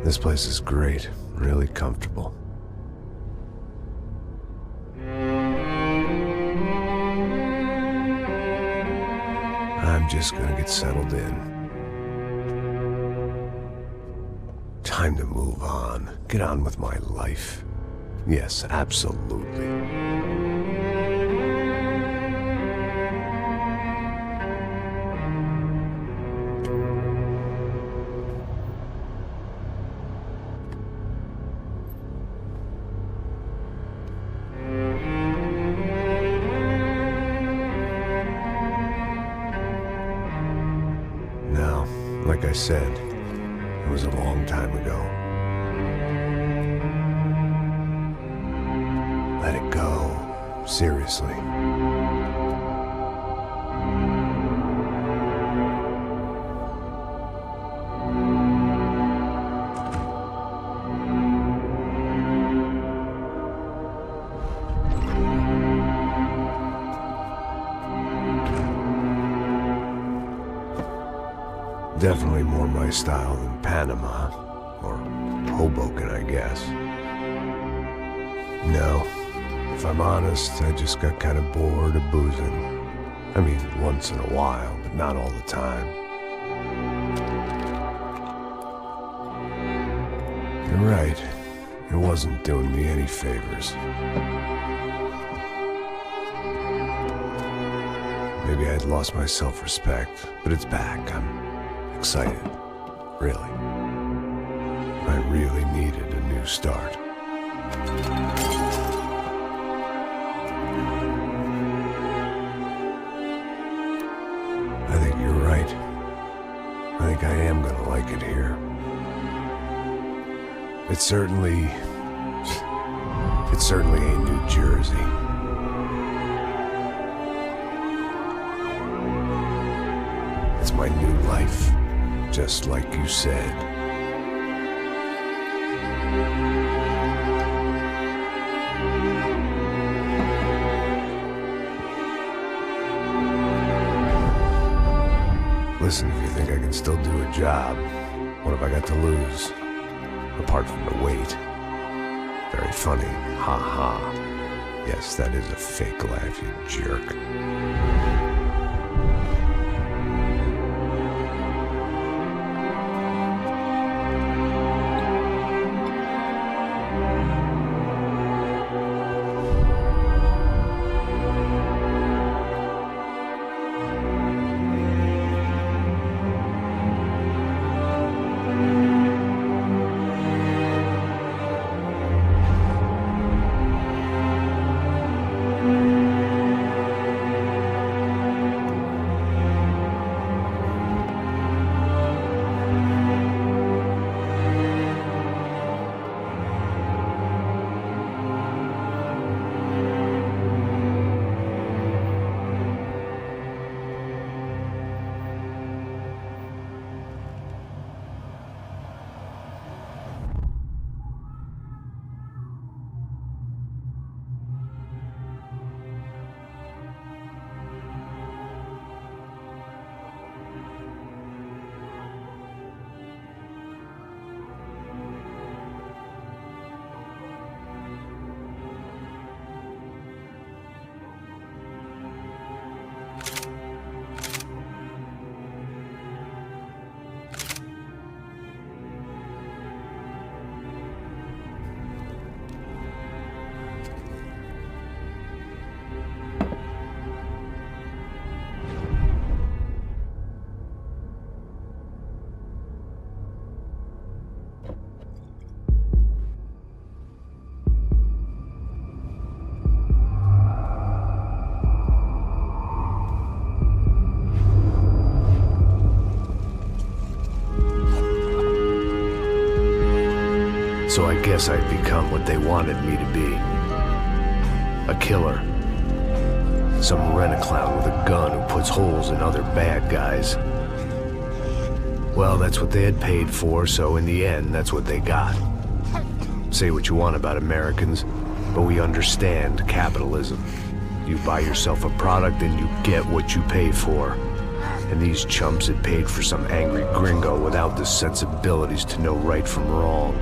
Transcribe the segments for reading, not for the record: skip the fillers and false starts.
This place is great, really comfortable. I'm just gonna get settled in. Time to move on. Get on with my life. Yes, absolutely. Now, like I said, it was a long time ago. Let it go. Seriously. Definitely more my style than Panama, or Hoboken, I guess. No, if I'm honest, I just got kind of bored of boozing. I mean, once in a while, but not all the time. You're right, it wasn't doing me any favors. Maybe I'd lost my self-respect, but it's back. I'm excited, really. I really needed a new start. I think you're right. I think I am gonna like it here. It's certainly ain't New Jersey. It's my new life. Just like you said. Listen, if you think I can still do a job, what have I got to lose? Apart from the weight. Very funny. Ha ha. Yes, that is a fake laugh, you jerk. So I guess I'd become what they wanted me to be. A killer. Some rent-a-clown with a gun who puts holes in other bad guys. Well, that's what they had paid for, so in the end, that's what they got. Say what you want about Americans, but we understand capitalism. You buy yourself a product and you get what you pay for. And these chumps had paid for some angry gringo without the sensibilities to know right from wrong.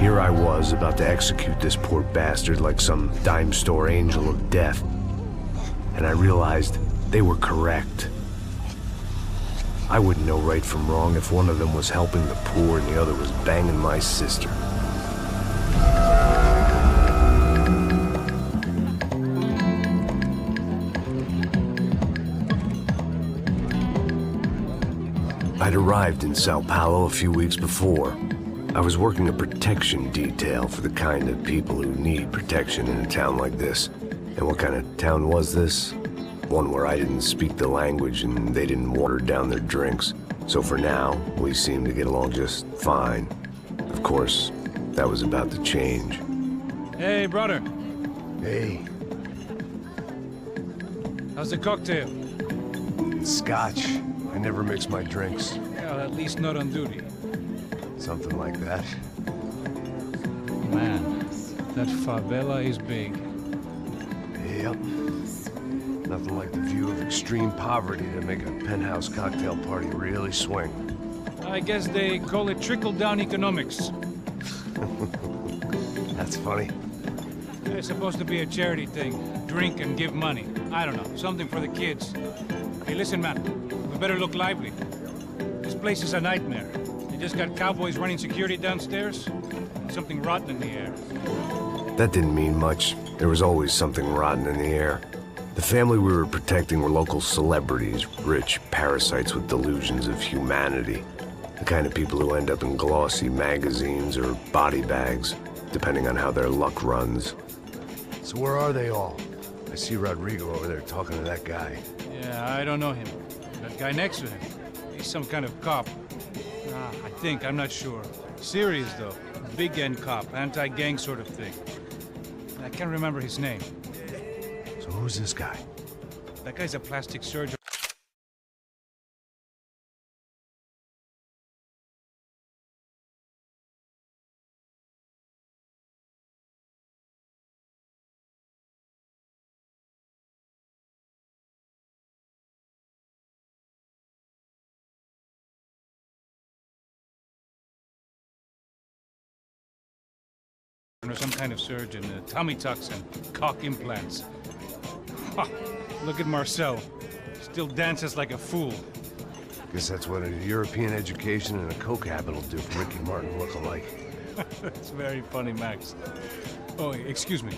Here I was, about to execute this poor bastard like some dime store angel of death. And I realized they were correct. I wouldn't know right from wrong if one of them was helping the poor and the other was banging my sister. I'd arrived in São Paulo a few weeks before. I was working a protection detail for the kind of people who need protection in a town like this. And what kind of town was this? One where I didn't speak the language and they didn't water down their drinks. So for now, we seemed to get along just fine. Of course, that was about to change. Hey, brother. Hey. How's the cocktail? It's scotch. I never mix my drinks. Well, at least not on duty. Something like that. Man, that favela is big. Yep. Nothing like the view of extreme poverty to make a penthouse cocktail party really swing. I guess they call it trickle-down economics. That's funny. It's supposed to be a charity thing. Drink and give money. I don't know, something for the kids. Hey, listen, man. We better look lively. This place is a nightmare. They just got cowboys running security downstairs. And something rotten in the air. That didn't mean much. There was always something rotten in the air. The family we were protecting were local celebrities, rich parasites with delusions of humanity. The kind of people who end up in glossy magazines or body bags, depending on how their luck runs. So where are they all? I see Rodrigo over there talking to that guy. Yeah, I don't know him. That guy next to him. He's some kind of cop. I think, I'm not sure. Serious, though. Big end cop, anti-gang sort of thing. I can't remember his name. So who's this guy? That guy's a plastic surgeon. Or some kind of surgeon, tummy tucks and cock implants. Ha! Look at Marcel. Still dances like a fool. Guess that's what a European education and a coke habit will do for Ricky Martin look-alike. That's very funny, Max. Oh, excuse me.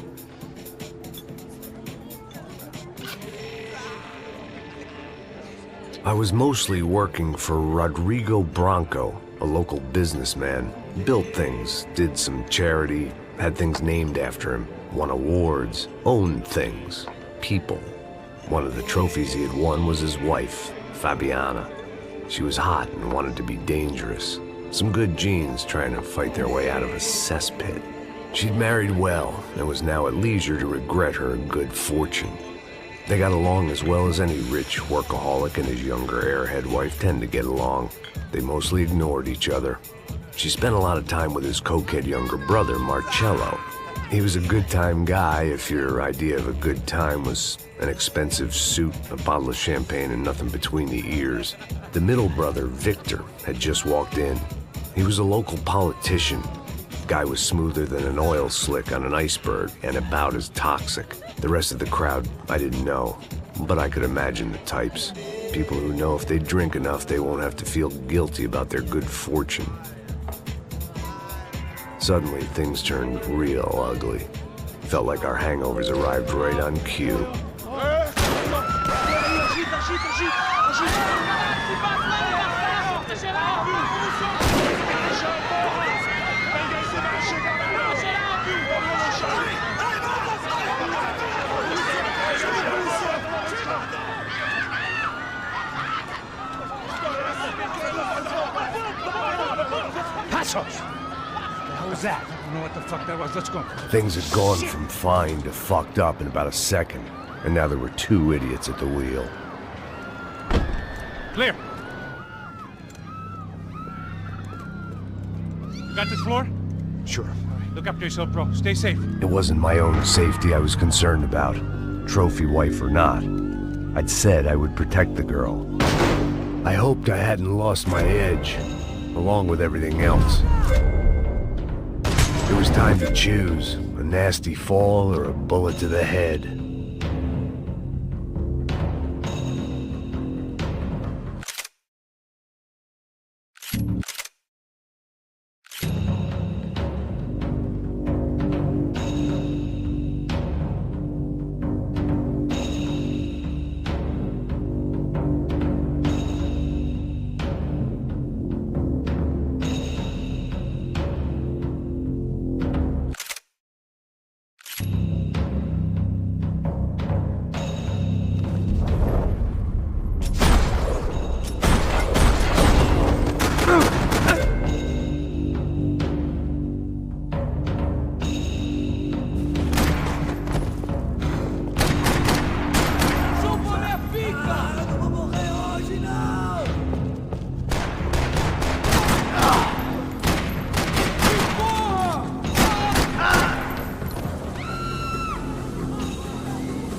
I was mostly working for Rodrigo Branco, a local businessman. Built things, did some charity, had things named after him, won awards, owned things, people. One of the trophies he had won was his wife, Fabiana. She was hot and wanted to be dangerous. Some good genes trying to fight their way out of a cesspit. She'd married well and was now at leisure to regret her good fortune. They got along as well as any rich workaholic and his younger airhead wife tend to get along. They mostly ignored each other. She spent a lot of time with his cokehead younger brother, Marcello. He was a good-time guy if your idea of a good time was an expensive suit, a bottle of champagne, and nothing between the ears. The middle brother, Victor, had just walked in. He was a local politician. The guy was smoother than an oil slick on an iceberg and about as toxic. The rest of the crowd, I didn't know, but I could imagine the types. People who know if they drink enough, they won't have to feel guilty about their good fortune. Suddenly, things turned real ugly. Felt like our hangovers arrived right on cue. Passos! What was that? I don't know what the fuck that was. Let's go. Things had gone from fine to fucked up in about a second, and now there were two idiots at the wheel. Clear. Got this floor? Sure. All right, look after yourself, bro. Stay safe. It wasn't my own safety I was concerned about, trophy wife or not. I'd said I would protect the girl. I hoped I hadn't lost my edge, along with everything else. It was time to choose, a nasty fall or a bullet to the head.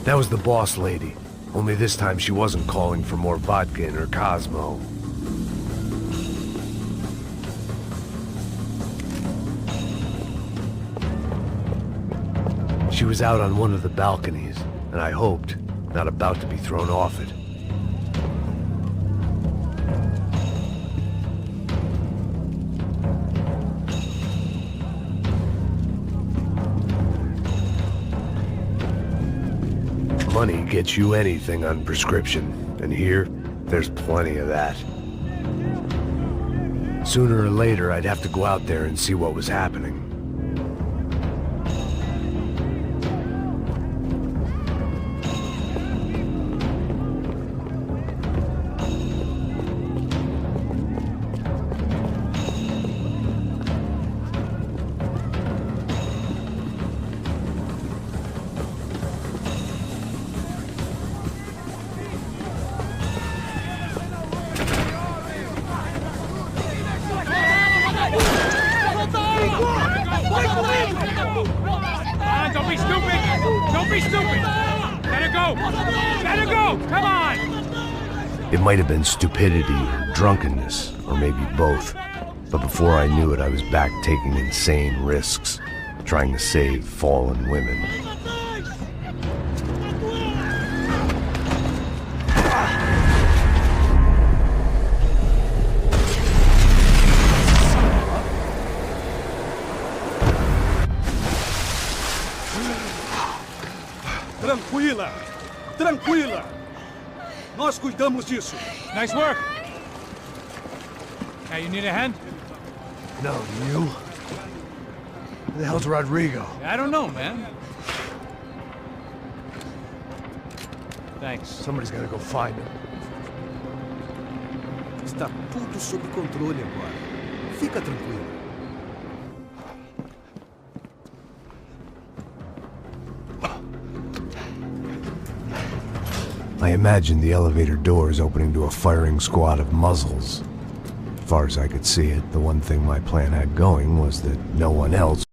That was the boss lady. Only this time she wasn't calling for more vodka in her Cosmo. She was out on one of the balconies, and I hoped, not about to be thrown off it. Money gets you anything on prescription, and here, there's plenty of that. Sooner or later, I'd have to go out there and see what was happening. Don't be stupid! Don't be stupid! Let her go! Let her go! Come on! It might have been stupidity or drunkenness, or maybe both. But before I knew it, I was back taking insane risks, trying to save fallen women. Tranquila! Tranquila! Nós cuidamos disso. Nice work! Hey, you need a hand? No, you? Who the hell's Rodrigo? I don't know, man. Thanks. Somebody's gotta go find him. Está tudo sob controle agora. Fica tranquilo. I imagined the elevator doors opening to a firing squad of muzzles. As far as I could see it, the one thing my plan had going was that no one else